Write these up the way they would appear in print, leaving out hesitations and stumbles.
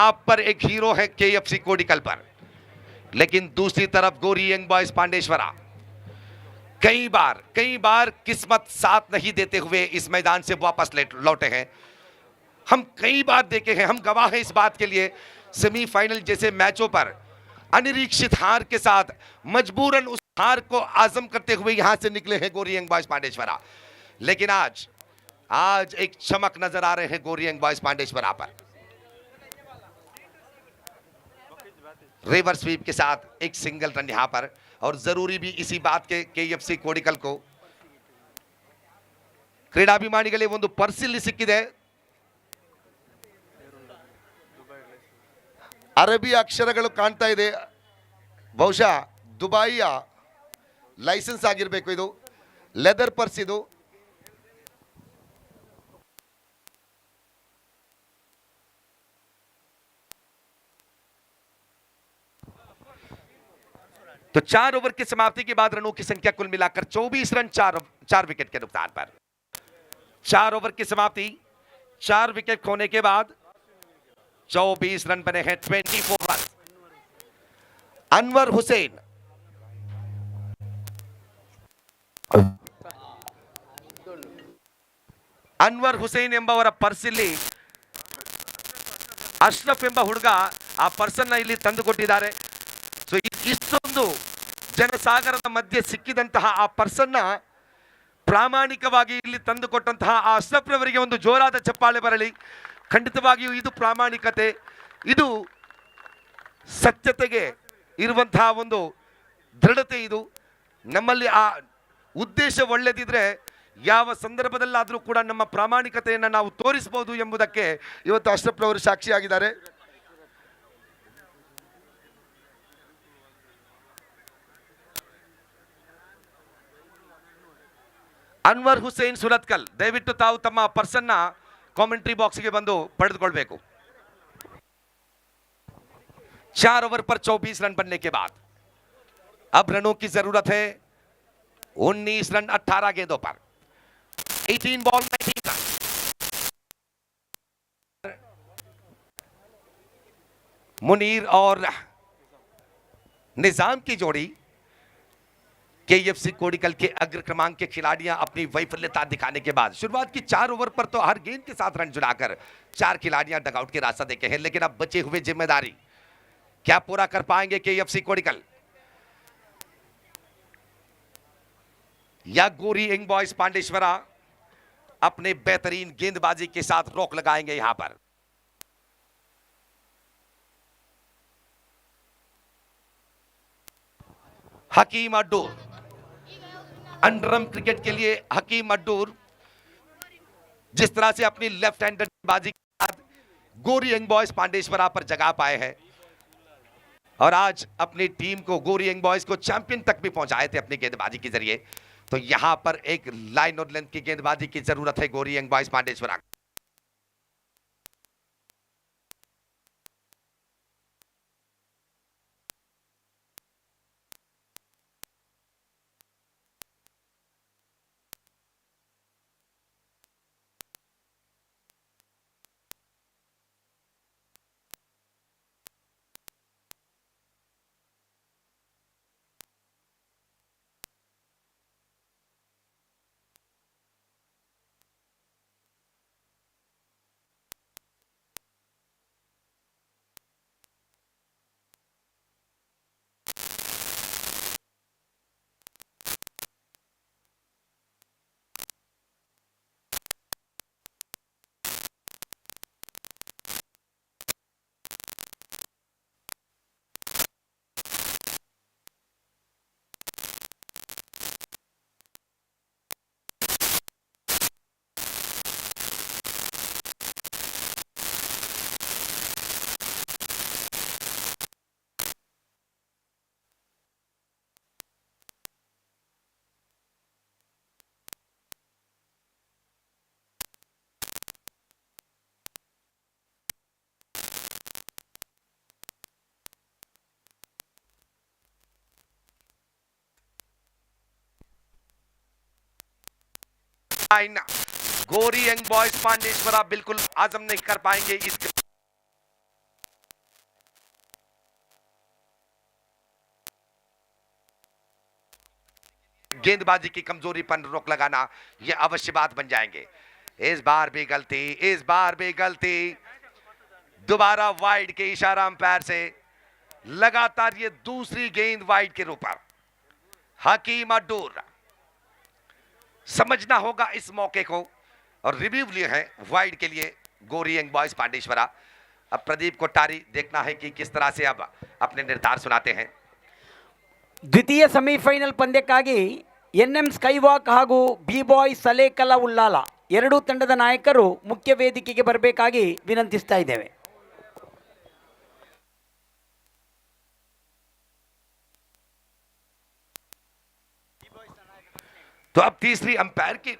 आप पर एक हीरो है केएफसी कोडिकल पर, लेकिन दूसरी तरफ गोरी यंग बॉयज पांडेश्वरा कई बार किस्मत साथ नहीं देते हुए इस मैदान से वापस लौटे हैं। हम कई बार देखे हैं, हम गवाह हैं इस बात के लिए। सेमीफाइनल जैसे मैचों पर अनिरीक्षित हार के साथ मजबूरन उस हार को आजम करते हुए यहां से निकले हैं गोरी यंग बॉयज पांडेश्वरा। लेकिन आज एक चमक नजर आ रहे हैं गोरी यंग बॉयज पांडेश्वरा पर। रिवर्स स्वीप के साथ एक सिंगल रन यहां पर, और जरूरी भी इसी बात के केएफसी कोडिकल को ಕ್ರೀಡಾಭಿಮಾನಿಗಳೇ ಒಂದು ಪರಿಶೀಲನೆ ಸಿಕ್ಕಿದೆ. ಅರಬಿ ಅಕ್ಷರಗಳು ಕಾಣ್ತಾ ಇದೆ. ಬಹುಶಃ ದುಬೈಯ ಲೈಸೆನ್ಸ್ ಆಗಿರಬೇಕು. ಇದು ಲೆದರ್ ಪರ್ಸ್. ಇದು तो 4 ओवर की समाप्ति के बाद रनों की संख्या कुल मिलाकर 24 रन, 4 विकेट के नुकसान पर। 4 ओवर की समाप्ति, 4 विकेट खोने के बाद 24 रन बने हैं। 24 रन। अनवर ಹುಸೇನ್ ಎಂಬವರ ಪರ್ಸಲ್ಲಿ ಅಶ್ರಫ್ ಎಂಬ ಹುಡುಗ ಆ ಪರ್ಸನ್ನ ಇಲ್ಲಿ ತಂದುಕೊಟ್ಟಿದ್ದಾರೆ. ಸೊ ಇಷ್ಟೊಂದು ಜನಸಾಗರದ ಮಧ್ಯೆ ಸಿಕ್ಕಿದಂತಹ ಆ ಪರ್ಸನ್ನ ಪ್ರಾಮಾಣಿಕವಾಗಿ ಇಲ್ಲಿ ತಂದುಕೊಟ್ಟಂತಹ ಆ ಅಶ್ರಫ್ ರವರಿಗೆ ಒಂದು ಜೋರಾದ ಚಪ್ಪಾಳೆ ಬರಲಿ. ಖಂಡಿತವಾಗಿಯೂ ಇದು ಪ್ರಾಮಾಣಿಕತೆ, ಇದು ಸತ್ಯತೆಗೆ ಇರುವಂತಹ ಒಂದು ದೃಢತೆ. ಇದು ನಮ್ಮಲ್ಲಿ ಆ ಉದ್ದೇಶ ಒಳ್ಳೆದಿದ್ರೆ ಯಾವ ಸಂದರ್ಭದಲ್ಲಾದರೂ ಕೂಡ ನಮ್ಮ ಪ್ರಾಮಾಣಿಕತೆಯನ್ನು ನಾವು ತೋರಿಸಬಹುದು ಎಂಬುದಕ್ಕೆ ಇವತ್ತು ಅಶ್ರಫ್ ರವರು ಸಾಕ್ಷಿಯಾಗಿದ್ದಾರೆ. ಅನ್ವರ್ ಹುಸೇನ್ ಸುರತ್ಕಲ್, ದಯವಿಟ್ಟು ತಾವು ತಮ್ಮ ಪರ್ಸನ್ನ ಕಾಮೆಂಟ್ರಿ ಬಾಕ್ಸ್ಗೆ ಬಂದು ಪಡೆದುಕೊಳ್ಳಬೇಕು. 4 ओवर पर 24 रन बनने के बाद अब रनों की जरूरत है. 19 रन 18 गेंदों पर, 18 बॉल 19 रन. मुनीर और निजाम की जोड़ी केएफसी कोडिकल के अग्र क्रमांक के खिलाड़ियां अपनी वैफल्यता दिखाने के बाद शुरुआत की 4 ओवर पर तो हर गेंद के साथ रन जुड़ाकर 4 खिलाड़ियां डगआउट के रास्ता देखे हैं. लेकिन अब बचे हुए जिम्मेदारी क्या पूरा कर पाएंगे केएफसी कोडिकल, या गोरी यंग बॉयज पांडेश्वरा अपने बेहतरीन गेंदबाजी के साथ रोक लगाएंगे यहां पर. हकीम अड्डूर, अंडरम क्रिकेट के लिए हकीम अड्डूर जिस तरह से अपनी लेफ्ट हैंड गेंदबाजी के साथ गोरी यंग बॉयज पांडेश्वरा पर जगह पाए हैं, और आज अपनी टीम को गोरी यंग बॉयज को चैंपियन तक भी पहुंचाए थे अपनी गेंदबाजी के जरिए. तो यहां पर एक लाइन और लेंथ की गेंदबाजी की जरूरत है गोरी यंग बॉयज पांडेश्वरा. गोरी यंग बॉयज पांडेश्वरा बिल्कुल आजम नहीं कर पाएंगे इस गेंदबाजी की कमजोरी पर रोक लगाना यह अवश्य बात बन जाएंगे। इस बार भी गलती, इस बार भी गलती, दोबारा वाइड के इशारा अंपायर से। लगातार ये दूसरी गेंद वाइड के ऊपर। हकीम अड्डूर, समझना होगा इस मौके को, और रिव्यू लिए है वाइड के लिए गोरी यंग बॉयज पांडेश्वरा। अब प्रदीप कोठारी देखना है कि किस तरह से अब अपने निर्धार सुनाते हैं। ದ್ವಿತೀಯ ಸೆಮಿಫೈನಲ್ ಪಂದ್ಯಕ್ಕಾಗಿ ಎನ್ಎಂ ಸ್ಕೈವಾಕ್ ಹಾಗೂ ಬಿ ಬಾಯ್ ಸಲೇಕಲ ಉಳ್ಳಾಲ ಎರಡೂ ತಂಡದ ನಾಯಕರು ಮುಖ್ಯ ವೇದಿಕೆಗೆ ಬರಬೇಕಾಗಿ ವಿನಂತಿಸ್ತಾ ಇದ್ದೇವೆ. तो अब तीसरी अंपायर की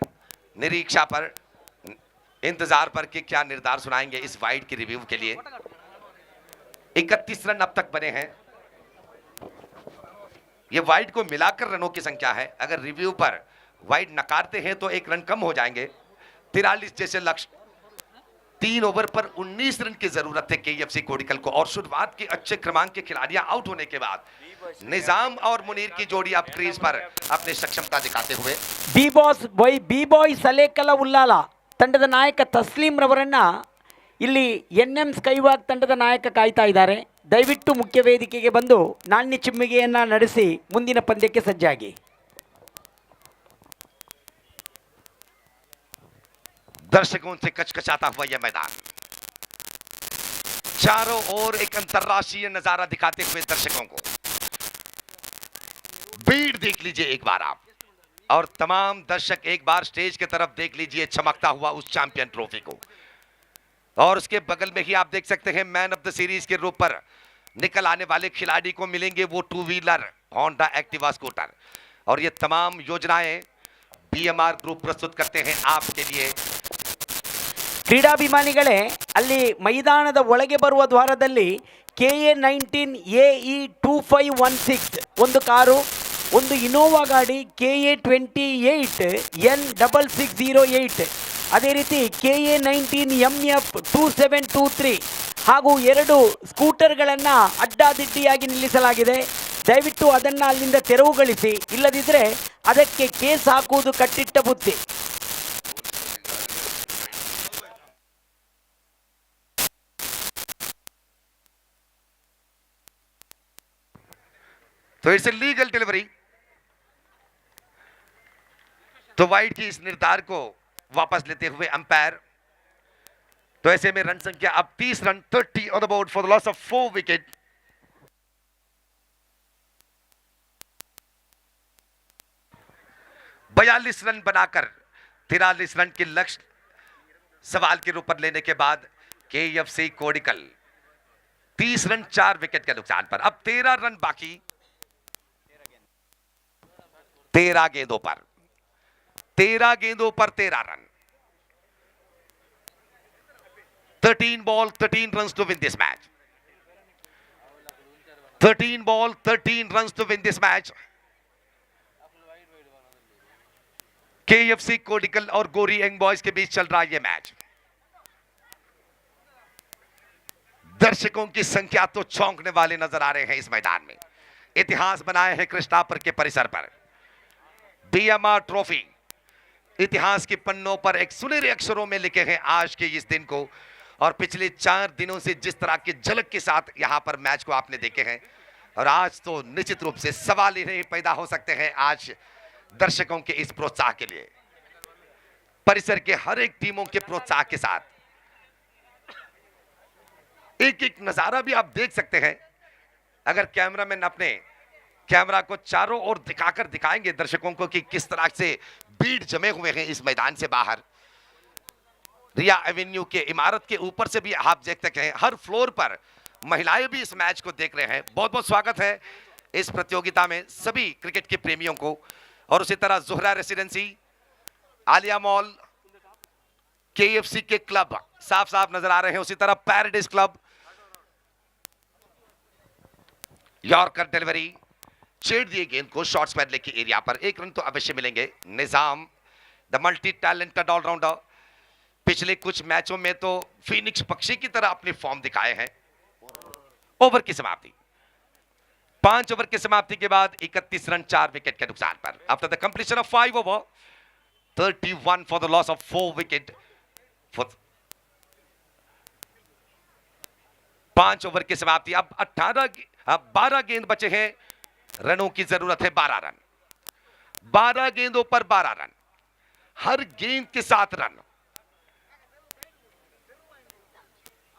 निरीक्षा पर, इंतजार पर कि क्या निर्धार सुनाएंगे इस वाइड की रिव्यू के लिए। 31 रन अब तक बने हैं। ये वाइड को मिलाकर रनों की संख्या है। अगर रिव्यू पर वाइड नकारते हैं तो एक रन कम हो जाएंगे। 43 जैसे लक्ष्य, 3 ओवर पर 19 रन की जरूरत है केएफसी कोडिकल को। और शुरुआत के अच्छे क्रमांक के खिलाड़ियां आउट होने के बाद निजाम और मुनीर की जोड़ी अब क्रीज पर अपनी सक्षमता दिखाते हुए ಬಿ ಬಾಯ್ ಸಲೇಕಲ ಉಳ್ಳಾಲ ತಂಡದ ನಾಯಕ ತಸ್ಲೀಂ ರವರನ್ನ ಇಲ್ಲಿ ಎನ್ಎಂ ಸ್ಕೈವಾಕ್ ತಂಡದ ನಾಯಕ ಕಾಯ್ತಾ ಇದ್ದಾರೆ. ದಯವಿಟ್ಟು ಮುಖ್ಯ ವೇದಿಕೆಗೆ ಬಂದು ನಾಣ್ಯ ಚಿಮ್ಮಿಗೆಯನ್ನ ನಡೆಸಿ ಮುಂದಿನ ಪಂದ್ಯಕ್ಕೆ ಸಜ್ಜಾಗಿ. दर्शकों से कचकचाता हुआ यह मैदान, चारों ओर एक अंतरराष्ट्रीय नजारा दिखाते हुए दर्शकों को। भीड़ देख लीजिए एक बार आप, और तमाम दर्शक एक बार स्टेज की तरफ देख लीजिए चमकता हुआ उस चैंपियन ट्रॉफी को। और उसके बगल में ही आप देख सकते हैं मैन ऑफ द सीरीज के रूप पर निकल आने वाले खिलाड़ी को मिलेंगे वो 2 व्हीलर होंडा एक्टिवा स्कूटर। और ये तमाम योजनाएं बीएमआर ग्रुप प्रस्तुत करते हैं आपके लिए। ಕ್ರೀಡಾಭಿಮಾನಿಗಳೇ, ಅಲ್ಲಿ ಮೈದಾನದ ಒಳಗೆ ಬರುವ ದ್ವಾರದಲ್ಲಿ KA19 AE 2516 ಒಂದು ಕಾರು, ಒಂದು ಇನೋವಾ ಗಾಡಿ KA28 N6608, ಅದೇ ರೀತಿ KA19 MF 2723 ಹಾಗೂ 2 ಸ್ಕೂಟರ್ಗಳನ್ನು ಅಡ್ಡಾದಿಡ್ಡಿಯಾಗಿ ನಿಲ್ಲಿಸಲಾಗಿದೆ. ದಯವಿಟ್ಟು ಅದನ್ನು ಅಲ್ಲಿಂದ ತೆರವುಗೊಳಿಸಿ, ಇಲ್ಲದಿದ್ದರೆ ಅದಕ್ಕೆ ಕೇಸ್ ಹಾಕುವುದು ಕಟ್ಟಿಟ್ಟ ಬುದ್ಧಿ. तो इट्स लीगल डिलीवरी। तो वाइड की इस निर्धार को वापस लेते हुए अंपायर। तो ऐसे में रन संख्या अब 30 run, 30 on the board for the loss of 4 wicket. बयालीस रन बनाकर 43 रन के लक्ष्य सवाल के रूप पर लेने के बाद केएफसी कोडिकल 30 रन 4 विकेट के नुकसान पर। अब 13 रन बाकी, 13 गेंदों पर 13 run. 13 ball 13 runs to win this match. 13 ball 13 runs to win this match. KFC कोडिकल और गोरी यंग बॉयज के बीच चल रहा है यह मैच। दर्शकों की संख्या तो चौंकने वाले नजर आ रहे हैं इस मैदान में। इतिहास बनाए हैं कृष्णापुर के परिसर पर। बीएमआर ट्रॉफी इतिहास के पन्नों पर एक सुनहरे अक्षरों में लिखे हैं आज के इस दिन को। और पिछले 4 दिनों से जिस तरह की झलक के साथ यहां पर मैच को आपने देखे हैं, और आज तो निश्चित रूप से सवाल ही नहीं पैदा हो सकते हैं आज दर्शकों के इस प्रोत्साहन के लिए। परिसर के हर एक टीमों के प्रोत्साहन के साथ एक एक नजारा भी आप देख सकते हैं। अगर कैमरामैन अपने कैमरा को चारों ओर दिखाकर दिखाएंगे दर्शकों को कि किस तरह से भीड़ जमे हुए हैं इस मैदान से बाहर। रिया एवेन्यू के इमारत के ऊपर से भी आप देख सकते हैं, हर फ्लोर पर महिलाएं भी इस मैच को देख रहे हैं। बहुत बहुत स्वागत है इस प्रतियोगिता में सभी क्रिकेट के प्रेमियों को। और उसी तरह Zohra residency, Alia mall, KFC के क्लब साफ साफ नजर आ रहे हैं। उसी तरह पैराडाइज क्लब, यॉर्कर डिलीवरी, छेड़ दिए गेंद को शॉर्ट्स पैडले के एरिया पर। 1 रन तो अवश्य मिलेंगे। निजाम द मल्टी टैलेंटेड ऑलराउंडर पिछले कुछ मैचों में तो फीनिक्स पक्षी की तरह अपनी फॉर्म दिखाए हैं। ओवर की समाप्ति। 5 ओवर की समाप्ति के बाद 31 रन 4 विकेट के नुकसान पर। After the completion of 5 over 31 for the loss of 4 wicket. 5 over की समाप्ति। अब 12 गेंद बचे हैं, रनों की जरूरत है 12 रन। 12 गेंदों पर 12 रन, हर गेंद के 7 रन।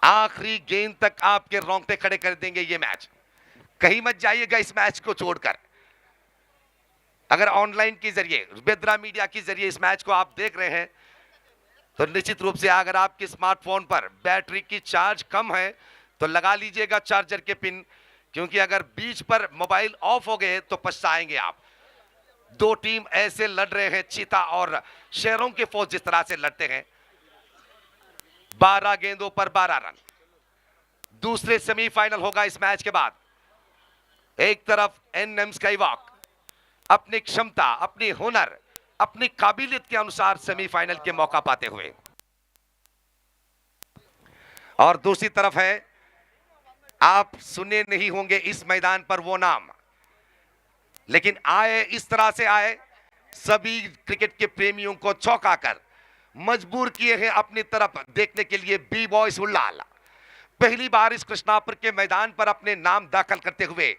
आखिरी गेंद तक आपके रोंगटे खड़े कर देंगे ये मैच। कहीं मत जाइएगा इस मैच को छोड़कर। अगर ऑनलाइन के जरिए, बेदरा मीडिया के जरिए इस मैच को आप देख रहे हैं तो निश्चित रूप से अगर आपके स्मार्टफोन पर बैटरी की चार्ज कम है तो लगा लीजिएगा चार्जर के पिन, क्योंकि अगर बीच पर मोबाइल ऑफ हो गए तो पछताएंगे आप। दो टीम ऐसे लड़ रहे हैं, चीता और शेरों के फौज जिस तरह से लड़ते हैं। 12 गेंदों पर 12 रन। दूसरे सेमीफाइनल होगा इस मैच के बाद। एक तरफ एनएम स्काईवॉक अपनी क्षमता, अपनी हुनर, अपनी काबिलियत के अनुसार सेमीफाइनल के मौका पाते हुए, और दूसरी तरफ है, आप सुने नहीं होंगे इस मैदान पर वो नाम, लेकिन आए इस तरह से आए, सभी क्रिकेट के प्रेमियों को चौंका कर मजबूर किए हैं अपनी तरफ देखने के लिए। बी बॉयज उल्लाल पहली बार इस कृष्णापुर के मैदान पर अपने नाम दाखिल करते हुए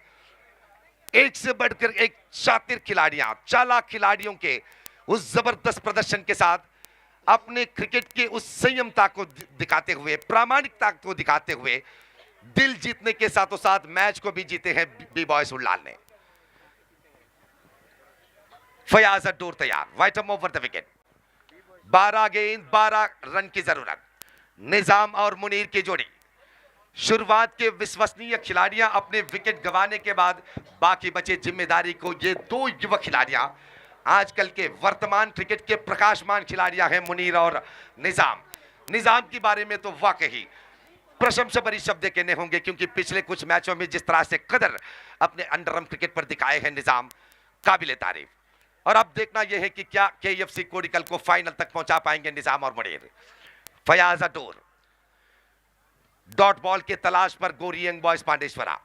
एक से बढ़कर एक शातिर खिलाड़ियां, चालाक खिलाड़ियों के उस जबरदस्त प्रदर्शन के साथ अपने क्रिकेट के उस संयमता को दिखाते हुए, प्रामाणिकता को दिखाते हुए दिल जीतने के साथों साथ मैच को भी जीते हैं बी बॉयज उल्लाल ने। फयाज अड्डूर तैयार, वाइटम ओवर द विकेट। 12 गेंद 12 रन की जरूरत। निजाम और मुनीर की जोड़ी, शुरुआत के विश्वसनीय खिलाड़ियां अपने विकेट गंवाने के बाद बाकी बचे जिम्मेदारी को ये दो युवा खिलाड़ियां, आजकल के वर्तमान क्रिकेट के प्रकाशमान खिलाड़ियां हैं मुनीर और निजाम। निजाम के बारे में तो वाकई प्रशंसा भरी शब्द कहने होंगे, क्योंकि पिछले कुछ मैचों में जिस तरह से कदर अपने अंडरआर्म क्रिकेट पर दिखाए हैं निजाम, काबिले तारीफ। और अब देखना यह है कि क्या केएफसी कोडिकल को फाइनल तक पहुंचा पाएंगे निजाम और मुनीर। फयाज अडूर डॉट बॉल के तलाश पर गोरी यंग बॉयज पांडेश्वरा।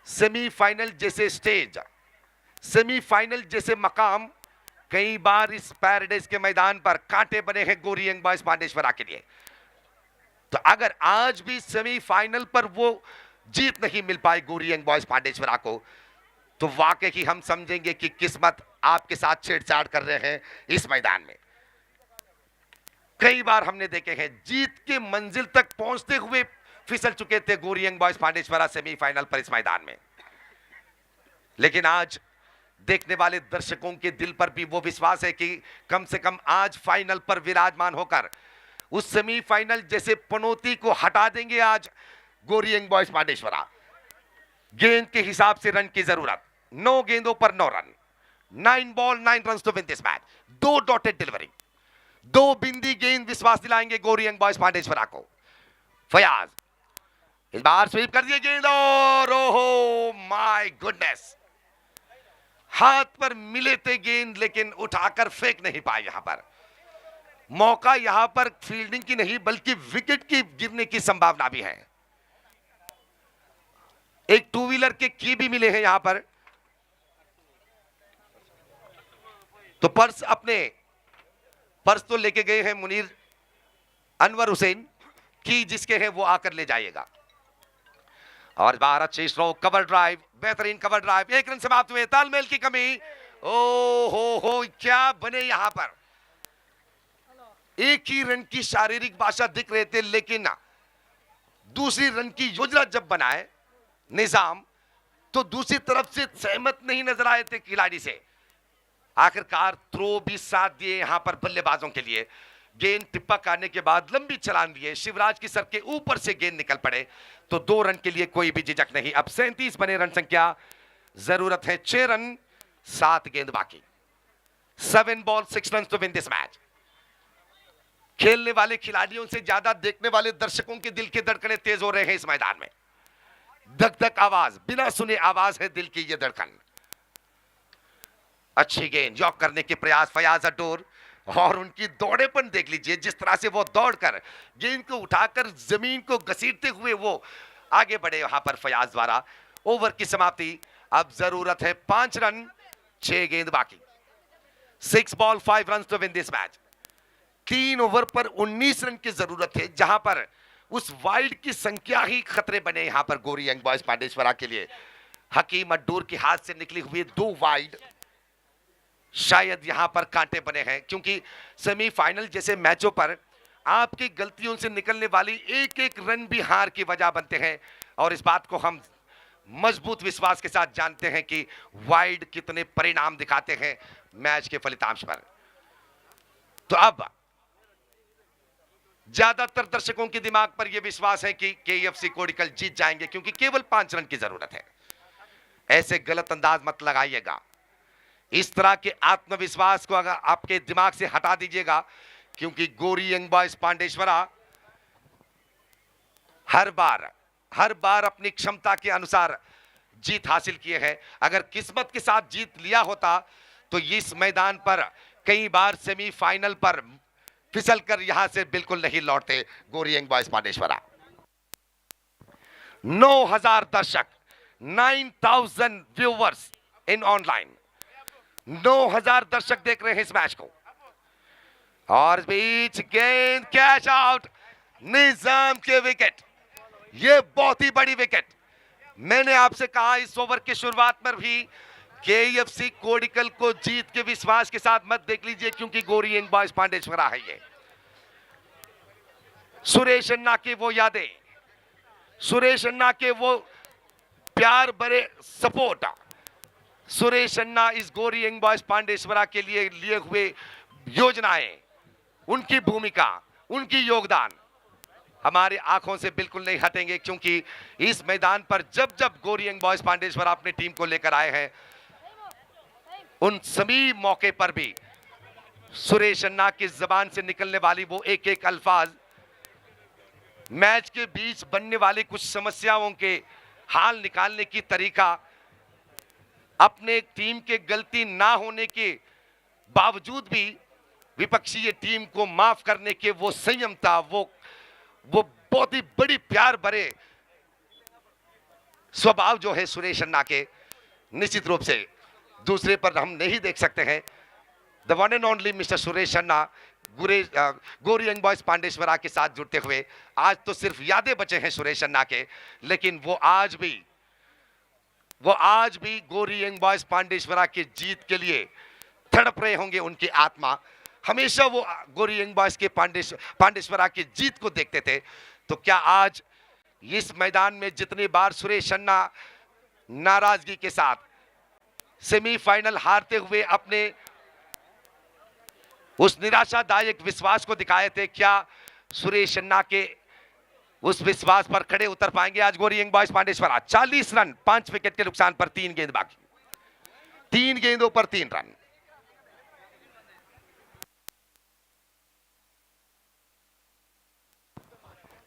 सेमीफाइनल जैसे स्टेज, सेमीफाइनल जैसे मकाम कई बार इस पैराडाइज के मैदान पर कांटे बने हैं गोरी यंग बॉयज पांडेश्वरा के लिए। तो अगर आज भी सेमीफाइनल पर वो जीत नहीं मिल पाई गोरी यंग बॉयज पांडेश्वरा को, तो वाकई हम समझेंगे कि किस्मत आपके साथ छेड़छाड़ कर रहे हैं इस मैदान में। कई बार हमने देखे हैं जीत के मंजिल तक पहुंचते हुए फिसल चुके थे गोरी यंग बॉयज पांडेश्वरा सेमीफाइनल पर इस मैदान में, लेकिन आज देखने वाले दर्शकों के दिल पर भी वो विश्वास है कि कम से कम आज फाइनल पर विराजमान होकर उस सेमीफाइनल जैसे पनौती को हटा देंगे आज गोरी यंग बॉयज पांडेश्वरा। गेंद के हिसाब से रन की जरूरत, 9 गेंदों पर 9 run, 9 ball 9 run to win this match. 2 dotted delivery, 2 बिंदी गेंद विश्वास दिलाएंगे गोरी यंग बॉयज पांडेश्वरा को। फयाज इस बार स्वीप कर दिए गेंद और ओहो माय गुडनेस, हाथ पर मिले थे गेंद लेकिन उठाकर फेंक नहीं पाए। यहां पर मौका, यहां पर फील्डिंग की नहीं बल्कि विकेट की गिरने की संभावना भी है। एक 2 व्हीलर के की भी मिले हैं यहां पर, तो पर्स तो लेके गए हैं मुनीर अनवर हुसैन की, जिसके हैं वो आकर ले जाइएगा। और 12 चेस रो, कवर ड्राइव, बेहतरीन कवर ड्राइव, 1 रन समाप्त हुए। तालमेल की कमी, ओ हो क्या बने यहां पर। एक ही रन की शारीरिक भाषा दिख रहे थे, लेकिन दूसरी रन की योजना जब बनाए निजाम तो दूसरी तरफ से सहमत नहीं नजर आए थे खिलाड़ी से। आखिरकार थ्रो भी साथ दिए यहां पर बल्लेबाजों के लिए। गेंद टिप्पा करने के बाद लंबी छलांग लिए, शिवराज की सर के ऊपर से गेंद निकल पड़े, तो 2 रन के लिए कोई भी झिझक नहीं। अब 37 बने रन संख्या, जरूरत है 6 रन, 7 गेंद बाकी। 7 ball 6 run to win this match. खेलने वाले खिलाड़ियों से ज्यादा देखने वाले दर्शकों के दिल के धड़कने तेज हो रहे हैं इस मैदान में। धक धक आवाज, बिना सुने आवाज है दिल की ये धड़कन। अच्छी गेंद, यॉक करने के प्रयास फयाज अडूर, और उनकी दौड़ेपन देख लीजिए, जिस तरह से वो दौड़कर गेंद को उठाकर जमीन को घसीटते हुए वो आगे बढ़े वहां पर फयाज द्वारा। ओवर की समाप्ति अब जरूरत है 5 रन, 6 गेंद बाकी। 6 ball 5 run to win this match. 3 over पर 19 रन की जरूरत है, जहां पर उस वाइड की संख्या ही खतरे बने यहां पर गोरी यंग बॉयज पांडेश्वरा के लिए। हकीम अड्डूर के हाथ से निकली हुई 2 वाइड शायद यहां पर कांटे बने हैं, क्योंकि सेमीफाइनल जैसे मैचों पर आपकी गलतियों से निकलने वाली एक एक रन भी हार की वजह बनते हैं, और इस बात को हम मजबूत विश्वास के साथ जानते हैं कि वाइड कितने परिणाम दिखाते हैं मैच के फलितांश पर। तो अब ज्यादातर दर्शकों के दिमाग पर यह विश्वास है कि केएफसी कोडिकल जीत जाएंगे, क्योंकि केवल 5 रन की जरूरत है। ऐसे गलत अंदाज मत लगाइएगा। इस तरह के आत्मविश्वास को अगर आपके दिमाग से हटा दीजिएगा, क्योंकि गोरी यंग बॉयज पांडेश्वरा हर बार अपनी क्षमता के अनुसार जीत हासिल किए हैं। अगर किस्मत के साथ जीत लिया होता तो इस मैदान पर कई बार सेमीफाइनल पर फिसलकर यहां से बिल्कुल नहीं लौटते गोरी यंग बॉयज पांडेश्वरा। 9000 दर्शक, 9000 व्यूवर्स इन ऑनलाइन, 9000 दर्शक देख रहे हैं इस मैच को। और बीच गेंद कैच आउट, निजाम के विकेट। यह बहुत ही बड़ी विकेट। मैंने आपसे कहा इस ओवर की शुरुआत पर भी केएफसी कोडिकल को जीत के विश्वास के साथ मत देख लीजिए, क्योंकि गोरी यंग बॉयज पांडेश्वरा है ये। सुरेश अन्ना की वो यादें, सुरेश अन्ना के वो प्यार भरे सपोर्ट, सुरेश अन्ना इस गोरी यंग बॉयज पांडेश्वरा के लिए हुए योजनाएं, उनकी भूमिका, उनकी योगदान हमारी आंखों से बिल्कुल नहीं हटेंगे, क्योंकि इस मैदान पर जब जब गोरी यंग बॉयज पांडेश्वरा अपनी टीम को लेकर आए हैं, उन सभी मौके पर भी सुरेश अन्ना की जबान से निकलने वाली वो एक एक अल्फाज, मैच के बीच बनने वाली कुछ समस्याओं के हाल निकालने की तरीका, अपने टीम के गलती ना होने के बावजूद भी विपक्षीय टीम को माफ करने के वो संयमता, वो बहुत ही बड़ी प्यार भरे स्वभाव जो है सुरेश अन्ना के, निश्चित रूप से दूसरे पर हम नहीं देख सकते हैं। The one and only mister Suresh Anna गोरी यंग बॉयज पांडेश्वरा के साथ जुड़ते हुए आज तो सिर्फ यादें बचे हैं सुरेश अन्ना के, लेकिन वो आज भी गोरी यंग बॉयज पांडेश्वरा की जीत के लिए तड़प रहे होंगे। उनकी आत्मा हमेशा वो गोरी यंग बॉयज के पांडेश्वरा की जीत को देखते थे। तो क्या आज इस मैदान में जितनी बार सुरेश अन्ना नाराजगी के साथ सेमीफाइनल हारते हुए अपने उस निराशादायक विश्वास को दिखाए थे, क्या सुरेश अन्ना के उस विश्वास पर खड़े उतर पाएंगे आज गोरी यंग बॉयज पांडेश्वरा? 40 रन 5 विकेट के नुकसान पर 3 गेंद बाकी, 3 गेंदों पर 3 रन।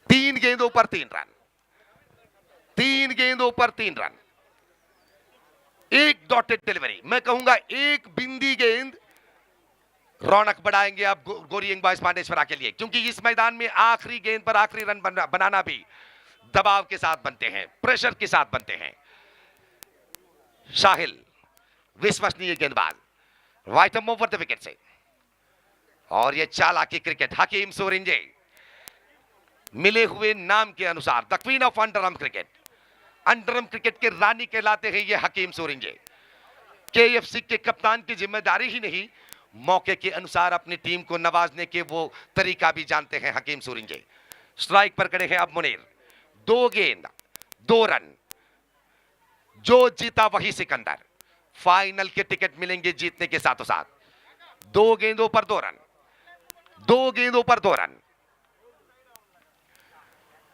तीन गेंदों पर 3 रन, 3 गेंदों पर 3 रन, एक डॉटेड डिलीवरी, मैं कहूंगा एक बिंदी गेंद रौनक बढ़ाएंगे अब गोरी यंग बॉयज पांडेश्वरा के लिए, क्योंकि इस मैदान में आखिरी गेंद पर आखिरी रन बनाना भी दबाव के साथ बनते हैं, प्रेशर के साथ बनते हैं। शाहिल विश्वसनीय गेंदबाज, right arm over the wicket से, और यह चालाकी क्रिकेट। हकीम सूरिंजे मिले हुए नाम के अनुसार the queen of underarm cricket, underarm cricket के रानी कहलाते हैं ये हकीम सूरिंजे। केएफसी के कप्तान की जिम्मेदारी ही नहीं, मौके के अनुसार अपनी टीम को नवाजने के वो तरीका भी जानते हैं हकीम सूरिंजे। स्ट्राइक पर खड़े हैं अब मुनीर, 2 गेंद 2 रन, जो जीता वही सिकंदर। फाइनल के टिकट मिलेंगे जीतने के साथों साथ। 2 गेंदों पर 2 रन, 2 गेंदों पर 2 रन,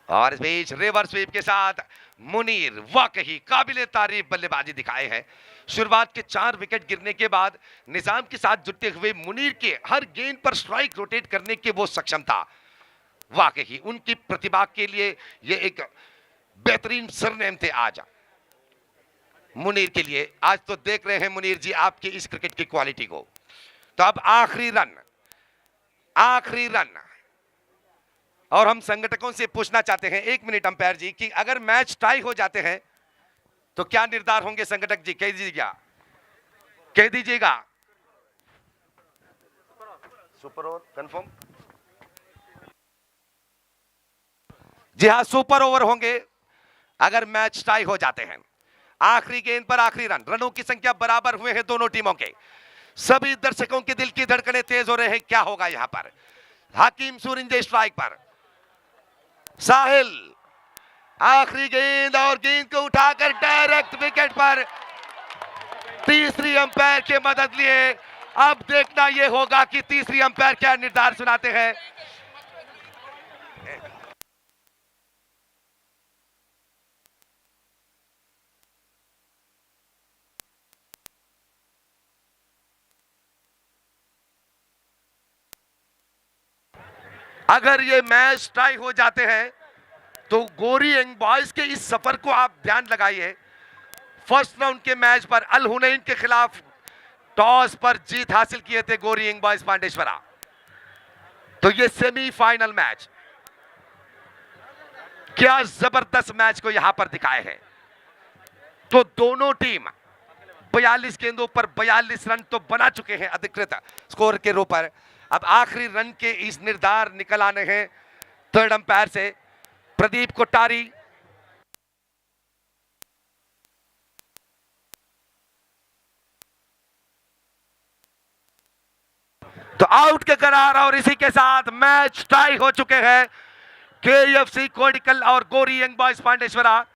और इस बीच रिवर्स स्वीप के साथ मुनीर वाकई काबिले तारीफ बल्लेबाजी दिखाए हैं। शुरुआत के 4 विकेट गिरने के बाद निजाम के साथ जुटे हुए मुनीर के हर गेंद पर स्ट्राइक रोटेट करने के वो सक्षमता, वाकई उनकी प्रतिभा के लिए ये एक बेहतरीन सरनेम थे आज मुनीर के लिए। आज तो देख रहे हैं मुनीर जी आपकी इस क्रिकेट की क्वालिटी को। तो अब आखिरी रन, और हम संगठकों से पूछना चाहते हैं, 1 मिनट अंपायर जी, कि अगर मैच टाई हो जाते हैं तो क्या निर्धार होंगे संगठक जी, कह दीजिएगा। Super over confirm? जी हां, सुपर ओवर होंगे अगर मैच टाई हो जाते हैं। आखिरी गेंद पर आखिरी रन, रनों की संख्या बराबर हुए हैं दोनों टीमों के। सभी दर्शकों के दिल की धड़कनें तेज हो रहे हैं, क्या होगा यहां पर। हकीम सूरिंजे स्ट्राइक पर, साहिल आखिरी गेंद और गेंद को उठाकर डायरेक्ट विकेट पर। तीसरी अंपायर की मदद लिए अब देखना यह होगा कि तीसरी अंपायर क्या निर्धार सुनाते हैं। अगर ये मैच टाई हो जाते हैं तो गोरी यंग बॉयज के इस सफर को आप ध्यान लगाइए। फर्स्ट राउंड के मैच पर अल हुनैन के खिलाफ टॉस पर जीत हासिल किए थे गोरी यंग बॉयज पांडेश्वरा। तो ये सेमीफाइनल मैच, क्या जबरदस्त मैच को यहां पर दिखाए हैं। तो दोनों टीम 42 गेंदों पर 42 रन तो बना चुके हैं अधिकृत स्कोर के रूप पर। अब आखिरी रन के इस निर्धार निकल आने हैं थर्ड अंपायर से, प्रदीप कोठारी। तो आउट के करार और इसी के साथ मैच टाई हो चुके हैं। केएफसी कोडिकल और गोरी यंग बॉयज पांडेश्वरा।